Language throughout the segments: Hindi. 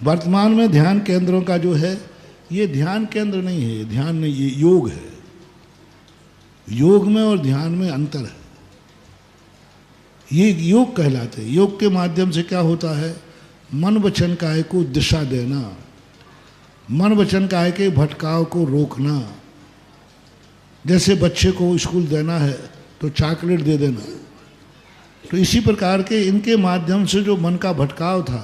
वर्तमान में ध्यान केंद्रों का जो है, ये ध्यान केंद्र नहीं है, ध्यान नहीं, ये योग है। योग में और ध्यान में अंतर है। ये योग कहलाते हैं। योग के माध्यम से क्या होता है, मन वचन काया को दिशा देना, मन वचन काया के भटकाव को रोकना। जैसे बच्चे को स्कूल देना है तो चॉकलेट दे देना, तो इसी प्रकार के इनके माध्यम से जो मन का भटकाव था,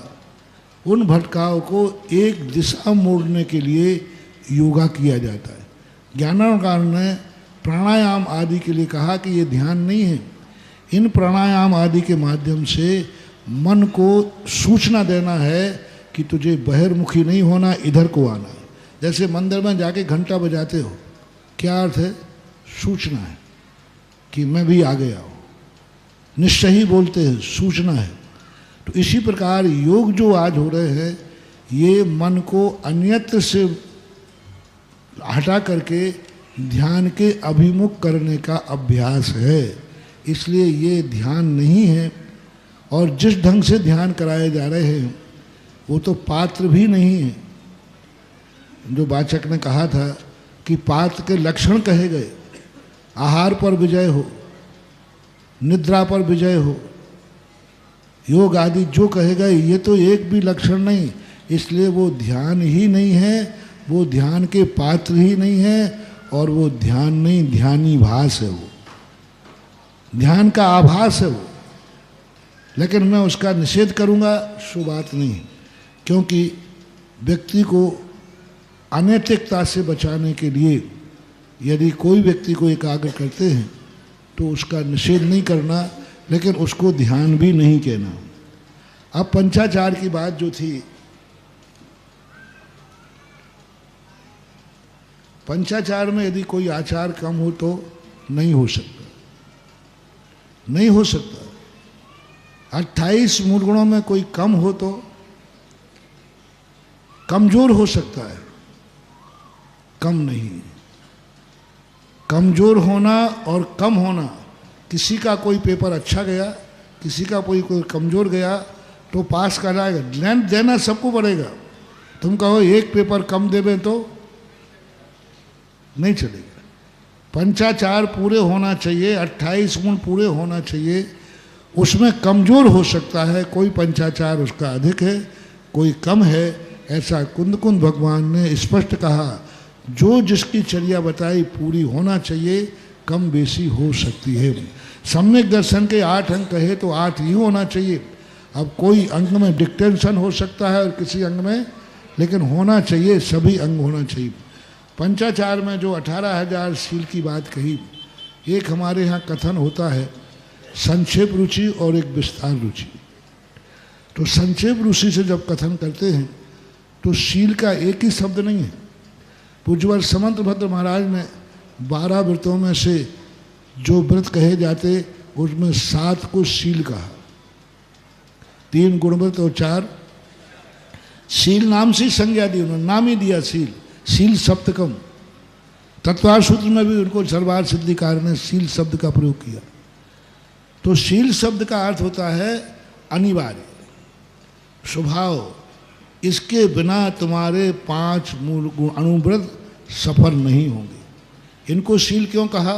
उन भटकाव को एक दिशा मोड़ने के लिए योगा किया जाता है। ज्ञानाकार ने प्राणायाम आदि के लिए कहा कि ये ध्यान नहीं है। इन प्राणायाम आदि के माध्यम से मन को सूचना देना है कि तुझे बहिर्मुखी नहीं होना, इधर को आना है। जैसे मंदिर में जाके घंटा बजाते हो, क्या अर्थ है, सूचना है कि मैं भी आ गया हूँ। निश्चय ही बोलते हैं, सूचना है। तो इसी प्रकार योग जो आज हो रहे हैं, ये मन को अन्यत्र से हटा करके ध्यान के अभिमुख करने का अभ्यास है। इसलिए ये ध्यान नहीं है। और जिस ढंग से ध्यान कराए जा रहे हैं वो तो पात्र भी नहीं है। जो वाचक ने कहा था कि पात्र के लक्षण कहे गए, आहार पर विजय हो, निद्रा पर विजय हो, योग आदि जो कहे गए, ये तो एक भी लक्षण नहीं। इसलिए वो ध्यान ही नहीं है, वो ध्यान के पात्र ही नहीं है, और वो ध्यान नहीं, ध्यानी भास है। वो ध्यान का आभास है वो। लेकिन मैं उसका निषेध करूँगा, सो बात नहीं, क्योंकि व्यक्ति को अनैतिकता से बचाने के लिए यदि कोई व्यक्ति को एकाग्र करते हैं तो उसका निषेध नहीं करना, लेकिन उसको ध्यान भी नहीं कहना। अब पंचाचार की बात जो थी, पंचाचार में यदि कोई आचार कम हो तो नहीं हो सकता, नहीं हो सकता। 28 मूल गुणों में कोई कम हो तो कमजोर हो सकता है, कम नहीं। कमजोर होना और कम होना, किसी का कोई पेपर अच्छा गया, किसी का कोई कमजोर गया तो पास कराएगा, देना सबको पड़ेगा। तुम कहो एक पेपर कम देवे तो नहीं चलेगा। पंचाचार पूरे होना चाहिए, 28 गुण पूरे होना चाहिए। उसमें कमजोर हो सकता है, कोई पंचाचार उसका अधिक है, कोई कम है। ऐसा कुंद कुंद भगवान ने स्पष्ट कहा। जो जिसकी चर्या बताई पूरी होना चाहिए, कम बेसी हो सकती है। सम्यक दर्शन के 8 अंग कहे तो 8 ही होना चाहिए। अब कोई अंग में डिक्टेंशन हो सकता है और किसी अंग में, लेकिन होना चाहिए, सभी अंग होना चाहिए। पंचाचार में जो 18,000 शील की बात कही, एक हमारे यहाँ कथन होता है संक्षेप रुचि और एक विस्तार रुचि। तो संक्षेप रुचि से जब कथन करते हैं तो शील का एक ही शब्द नहीं है। पूज्यवर समंत भद्र महाराज ने 12 व्रतों में से जो व्रत कहे जाते उसमें 7 को शील कहा। 3 गुणव्रत और 4 शील नाम से संज्ञा दी, उन्होंने नाम ही दिया शील। शील सप्तकम, तत्वार सूत्र में भी उनको सर्वार सिद्धिकार ने शील शब्द का प्रयोग किया। तो शील शब्द का अर्थ होता है अनिवार्य, स्वभाव। इसके बिना तुम्हारे 5 मूल गुण अनुव्रत सफल नहीं होंगे। इनको शील क्यों कहा?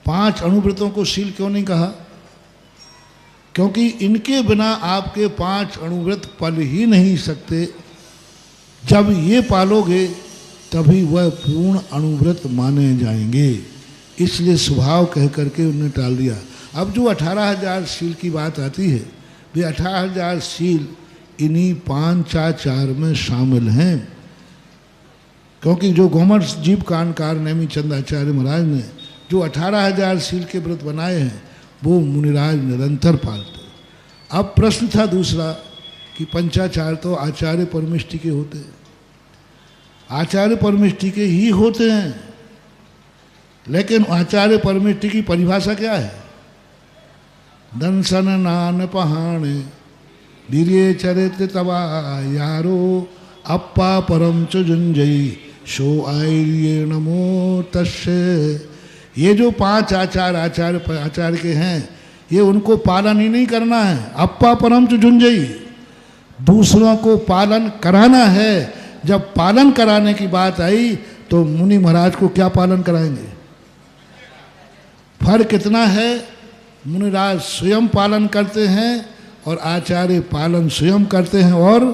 5 अनुव्रतों को शील क्यों नहीं कहा? क्योंकि इनके बिना आपके 5 अनुव्रत पल ही नहीं सकते। जब ये पालोगे तभी वह पूर्ण अनुव्रत माने जाएंगे। इसलिए स्वभाव कह करके उन्हें टाल दिया। अब जो 18,000 शील की बात आती है, वे 18,000 शील इन्हीं पंचाचार में शामिल हैं। क्योंकि जो गोमर जीव कांडकार नेमी चंद आचार्य महाराज ने जो 18,000 शील के व्रत बनाए हैं, वो मुनिराज निरंतर पालते। अब प्रश्न था दूसरा कि पंचाचार तो आचार्य परमिष्टि के होते हैं, आचार्य परमिष्टि के ही होते हैं, लेकिन आचार्य परमिष्टि की परिभाषा क्या है? दंसन नान पहाणे धीरे चरित्र तवा यारो अप्पा परम च जुंजई शो आर्य नमो तस्य। ये जो 5 आचार्य के हैं, ये उनको पालन ही नहीं करना है। अप्पा परम च जुंजई, दूसरों को पालन कराना है। जब पालन कराने की बात आई तो मुनि महाराज को क्या पालन कराएंगे? फर्क कितना है, मुनिराज स्वयं पालन करते हैं और आचार्य पालन स्वयं करते हैं और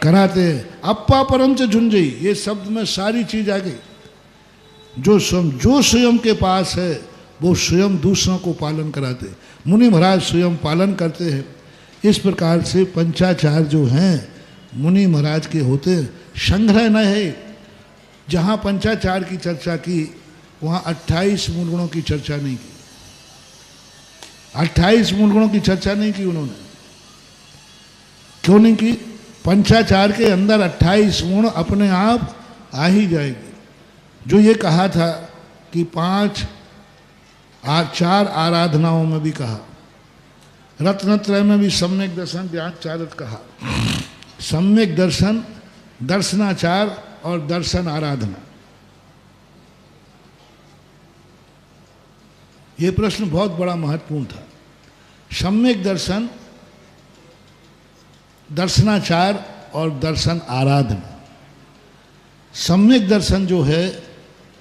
कराते हैं। अप्पा परम च झुंझई, ये शब्द में सारी चीज आ गई। जो स्वयं के पास है वो स्वयं दूसरों को पालन कराते हैं। मुनि महाराज स्वयं पालन करते हैं। इस प्रकार से पंचाचार जो हैं मुनि महाराज के होते हैं। संग्रह न है, जहाँ पंचाचार की चर्चा की वहाँ 28 मूल गुणों की चर्चा नहीं की। 28 मूल गुणों की चर्चा नहीं की उन्होंने। क्यों नहीं की? पंचाचार के अंदर 28 गुण अपने आप आ ही जाएंगे। जो ये कहा था कि 4 आराधनाओं में भी कहा, रत्नत्रय में भी सम्यक दर्शन ध्यान चारत कहा। सम्यक दर्शन, दर्शनाचार और दर्शन आराधना। ये प्रश्न बहुत बड़ा महत्वपूर्ण था। सम्यक दर्शन, दर्शनाचार और दर्शन आराधना। सम्यक दर्शन जो है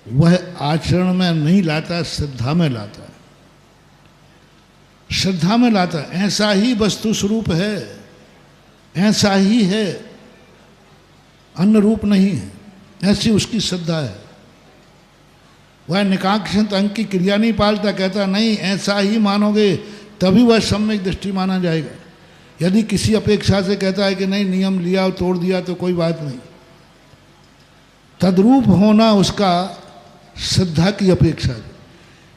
वह आचरण में नहीं लाता, श्रद्धा में लाता है। श्रद्धा में लाता है, ऐसा ही वस्तु स्वरूप है, ऐसा ही है, अन्य रूप नहीं है, ऐसी उसकी श्रद्धा है। वह निकाक्षंत अंक की क्रिया नहीं पालता, कहता नहीं ऐसा ही मानोगे तभी वह सम्यक दृष्टि माना जाएगा। यदि किसी अपेक्षा से कहता है कि नहीं नियम लिया और तोड़ दिया तो कोई बात नहीं, तद्रूप होना उसका श्रद्धा की अपेक्षा है।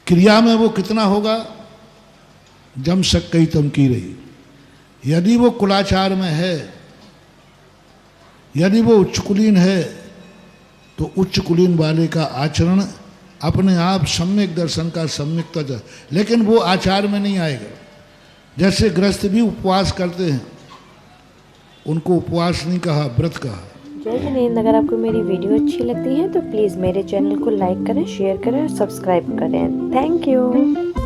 क्रिया में वो कितना होगा, जम सक कई तम की रही। यदि वो कुलाचार में है, यदि वो उच्च कुलीन है तो उच्च कुलीन वाले का आचरण अपने आप सम्यक दर्शन का सम्यकता, लेकिन वो आचार में नहीं आएगा। जैसे गृहस्थ भी उपवास करते हैं, उनको उपवास नहीं कहा, व्रत कहा। जय हिंद। अगर आपको मेरी वीडियो अच्छी लगती है तो प्लीज़ मेरे चैनल को लाइक करें, शेयर करें और सब्सक्राइब करें। Thank you.